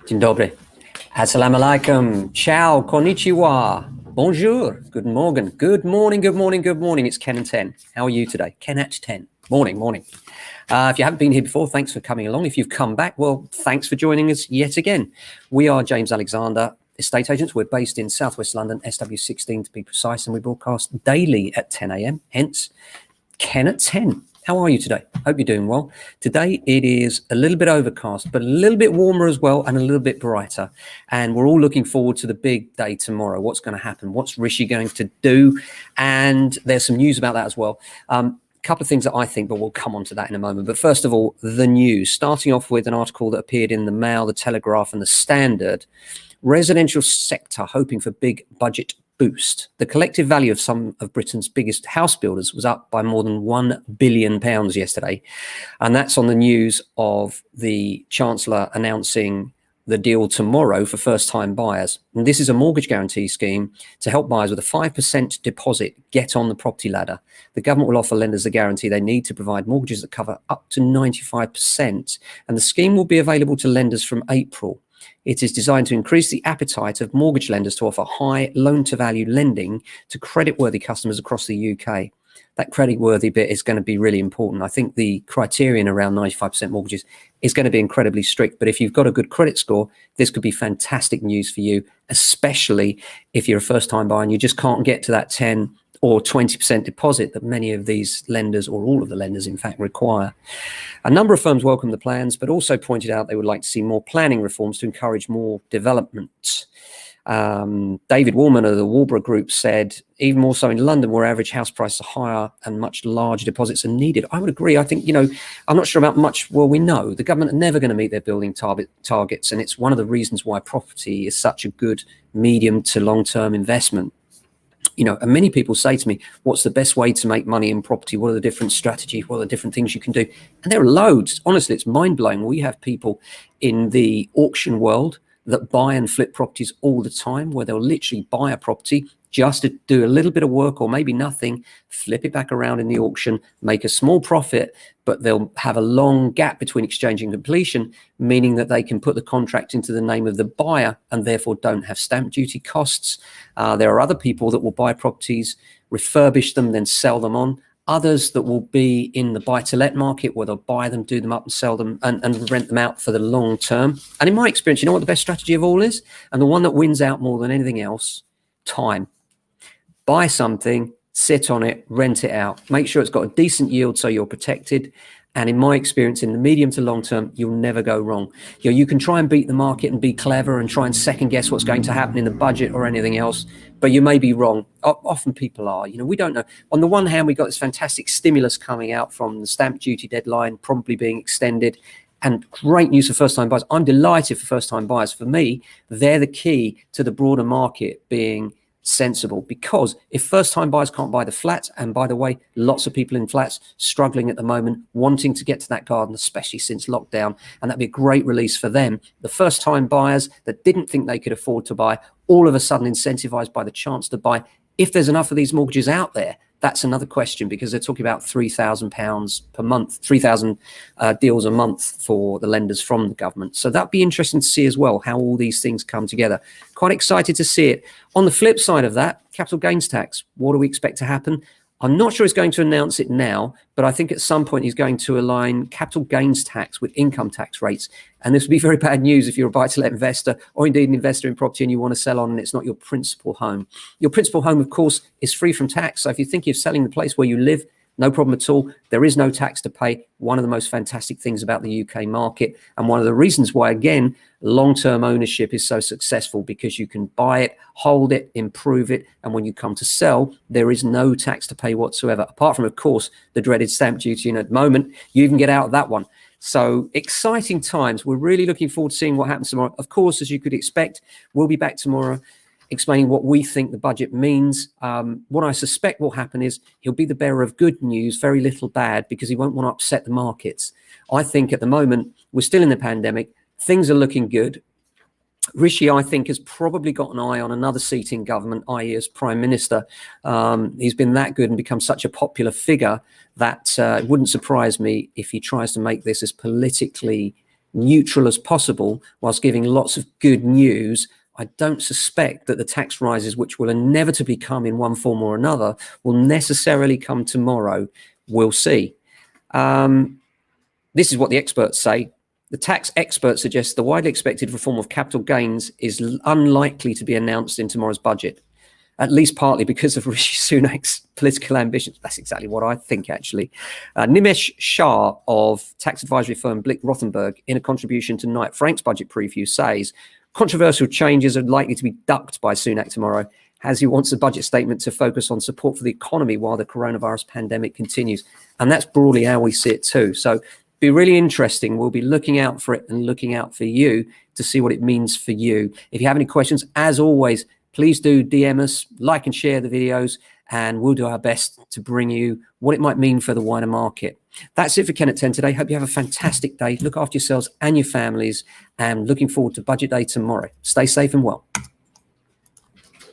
Dzień dobry. Assalamu alaikum. Ciao. Konnichiwa. Bonjour. Good morning. Good morning. Good morning. Good morning. It's Ken and 10. How are you today? Ken at 10. Morning. Morning. If you haven't been here before, thanks for coming along. If you've come back, well, thanks for joining us yet again. We are James Alexander, estate agents. We're based in Southwest London, SW16 to be precise, and we broadcast daily at 10 a.m. Hence, Ken at 10. How are you today? Hope you're doing well. Today it is a little bit overcast, but a little bit warmer as well and a little bit brighter. And we're all looking forward to the big day tomorrow. What's going to happen? What's Rishi going to do? And there's some news about that as well. Couple of things that I think, but we'll come on to that in a moment. But first of all, the news, starting off with an article that appeared in the Mail, the Telegraph and the Standard. Residential sector hoping for big budget boost. The collective value of some of Britain's biggest house builders was up by more than £1 billion yesterday. And that's on the news of the Chancellor announcing the deal tomorrow for first-time buyers. And this is a mortgage guarantee scheme to help buyers with a 5% deposit get on the property ladder. The government will offer lenders the guarantee they need to provide mortgages that cover up to 95%. And the scheme will be available to lenders from April. It is designed to increase the appetite of mortgage lenders to offer high loan-to-value lending to credit-worthy customers across the UK. That credit-worthy bit is going to be really important. I think the criterion around 95% mortgages is going to be incredibly strict. But if you've got a good credit score, this could be fantastic news for you, especially if you're a first-time buyer and you just can't get to that 10 or 20% deposit that many of these lenders, or all of the lenders in fact, require. A number of firms welcomed the plans, but also pointed out they would like to see more planning reforms to encourage more development. David Woolman of the Walborough Group said, even more so in London, where average house prices are higher and much larger deposits are needed. I would agree. I think, I'm not sure about much. Well, we know the government are never going to meet their building targets. And it's one of the reasons why property is such a good medium to long-term investment. And many people say to me, what's the best way to make money in property? What are the different strategies? What are the different things you can do? And there are loads. Honestly, it's mind-blowing. We have people in the auction world that buy and flip properties all the time, where they'll literally buy a property just to do a little bit of work or maybe nothing, flip it back around in the auction, make a small profit, but they'll have a long gap between exchange and completion, meaning that they can put the contract into the name of the buyer and therefore don't have stamp duty costs. There are other people that will buy properties, refurbish them, then sell them on. Others that will be in the buy-to-let market, where they'll buy them, do them up and sell them and rent them out for the long term. And in my experience, you know what the best strategy of all is? And the one that wins out more than anything else? Time. Buy something, sit on it, rent it out. Make sure it's got a decent yield so you're protected. And in my experience, in the medium to long term, you'll never go wrong. You can try and beat the market and be clever and try and second guess what's going to happen in the budget or anything else, but you may be wrong. Often people are. We don't know. On the one hand, we got this fantastic stimulus coming out from the stamp duty deadline probably being extended, and great news for first-time buyers. I'm delighted for first-time buyers. For me, they're the key to the broader market being sensible, because if first-time buyers can't buy the flat, and by the way, lots of people in flats struggling at the moment, wanting to get to that garden, especially since lockdown, and that'd be a great release for them. The first-time buyers that didn't think they could afford to buy, all of a sudden incentivized by the chance to buy. If there's enough of these mortgages out there, that's another question, because they're talking about £3,000 per month, 3,000 deals a month for the lenders from the government. So that'd be interesting to see as well, how all these things come together. Quite excited to see it. On the flip side of that, capital gains tax. What do we expect to happen? I'm not sure he's going to announce it now, but I think at some point he's going to align capital gains tax with income tax rates. And this would be very bad news if you're a buy-to-let investor, or indeed an investor in property, and you want to sell on and it's not your principal home. Your principal home, of course, is free from tax. So if you think of selling the place where you live, no problem at all. There is no tax to pay. One of the most fantastic things about the UK market, and one of the reasons why, again, long-term ownership is so successful, because you can buy it, hold it, improve it, and when you come to sell, there is no tax to pay whatsoever, apart from, of course, the dreaded stamp duty. And at the moment, you even get out of that one. So exciting times. We're really looking forward to seeing what happens tomorrow. Of course, as you could expect, we'll be back tomorrow explaining what we think the budget means. What I suspect will happen is he'll be the bearer of good news, very little bad, because he won't want to upset the markets. I think at the moment, we're still in the pandemic. Things are looking good. Rishi, I think, has probably got an eye on another seat in government, i.e. as Prime Minister. He's been that good and become such a popular figure that it wouldn't surprise me if he tries to make this as politically neutral as possible whilst giving lots of good news, I don't suspect that the tax rises, which will inevitably come in one form or another, will necessarily come tomorrow. We'll see. This is what the experts say. The tax experts suggest the widely expected reform of capital gains is unlikely to be announced in tomorrow's budget, at least partly because of Rishi Sunak's political ambitions. That's exactly what I think, actually. Nimesh Shah of tax advisory firm Blick Rothenberg, in a contribution to Knight Frank's budget preview, says controversial changes are likely to be ducked by Sunak tomorrow, as he wants the budget statement to focus on support for the economy while the coronavirus pandemic continues. And that's broadly how we see it too. So be really interesting. We'll be looking out for it and looking out for you to see what it means for you. If you have any questions, as always, please do DM us, like and share the videos, and we'll do our best to bring you what it might mean for the wider market. That's it for Ken at 10 today. Hope you have a fantastic day. Look after yourselves and your families, and looking forward to Budget Day tomorrow. Stay safe and well.